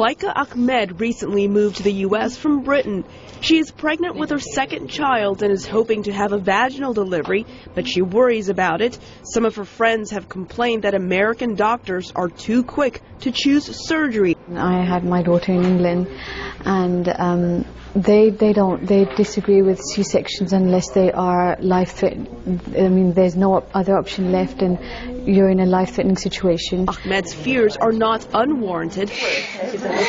Zulaika Ahmed recently moved to the U.S. from Britain. She is pregnant with her second child and is hoping to have a vaginal delivery, but she worries about it. Some of her friends have complained that American doctors are too quick to choose surgery. I had my daughter in England, and they disagree with C-sections unless they are life-threatening. I mean, there's no other option left, and you're in a life-threatening situation. Ahmed's fears are not unwarranted.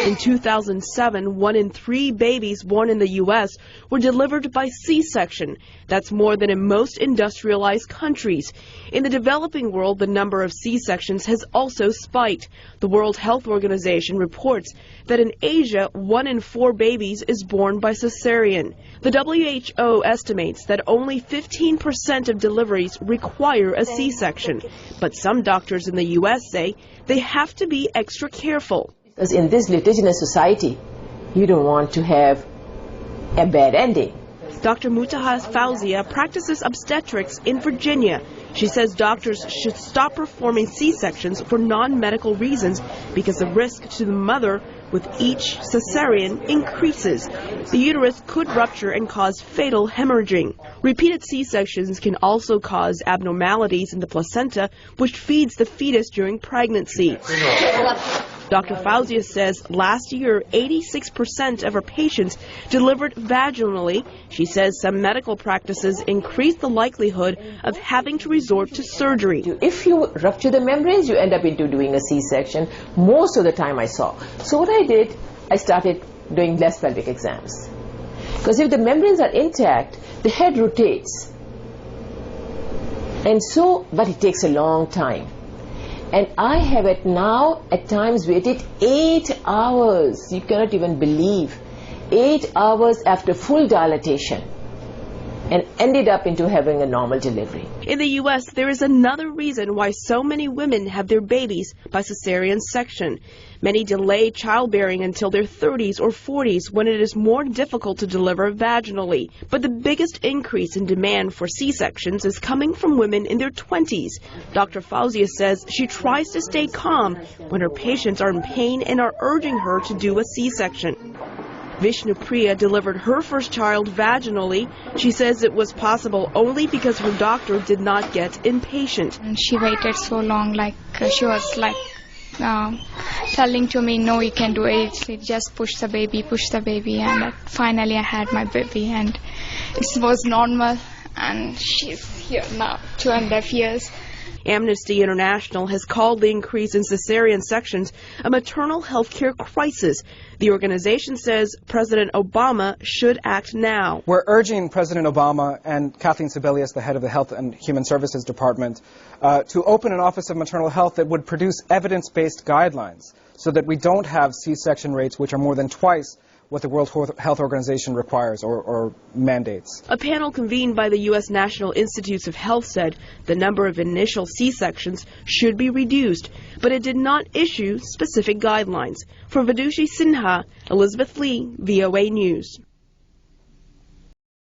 In 2007, 1 in 3 babies born in the U.S. were delivered by C-section. That's more than in most industrialized countries. In the developing world, the number of C-sections has also spiked. The World Health Organization reports that in Asia, 1 in 4 babies is born by caesarean. The WHO estimates that only 15% of deliveries require a C-section, but some doctors in the U.S. say they have to be extra careful. Because in this litigious society, you don't want to have a bad ending. Dr. Mutaha Fauzia practices obstetrics in Virginia. She says doctors should stop performing C-sections for non-medical reasons because the risk to the mother with each caesarean increases. The uterus could rupture and cause fatal hemorrhaging. Repeated C-sections can also cause abnormalities in the placenta, which feeds the fetus during pregnancy. Dr. Fauzia says last year, 86% of her patients delivered vaginally. She says some medical practices increase the likelihood of having to resort to surgery. If you rupture the membranes, you end up into doing a C-section. Most of the time I saw. So what I did, I started doing less pelvic exams. Because if the membranes are intact, the head rotates. And so, but it takes a long time. And I have it now at times waited 8 hours. You cannot even believe. 8 hours after full dilatation, and ended up into having a normal delivery. In the U.S., there is another reason why so many women have their babies by caesarean section. Many delay childbearing until their 30s or 40s when it is more difficult to deliver vaginally. But the biggest increase in demand for C-sections is coming from women in their 20s. Dr. Fauzia says she tries to stay calm when her patients are in pain and are urging her to do a C-section. Vishnupriya delivered her first child vaginally. She says it was possible only because her doctor did not get impatient. And she waited so long, she was telling to me, no, you can do it, just push the baby, and finally I had my baby, and it was normal, and she's here now, 2.5 years. Amnesty International has called the increase in caesarean sections a maternal health care crisis. The organization says President Obama should act now. We're urging President Obama and Kathleen Sebelius, the head of the Health and Human Services Department, to open an Office of Maternal Health that would produce evidence-based guidelines so that we don't have C-section rates which are more than twice what the World Health Organization requires or mandates. A panel convened by the U.S. National Institutes of Health said the number of initial C-sections should be reduced, but it did not issue specific guidelines. For Vidushi Sinha, Elizabeth Lee, VOA News.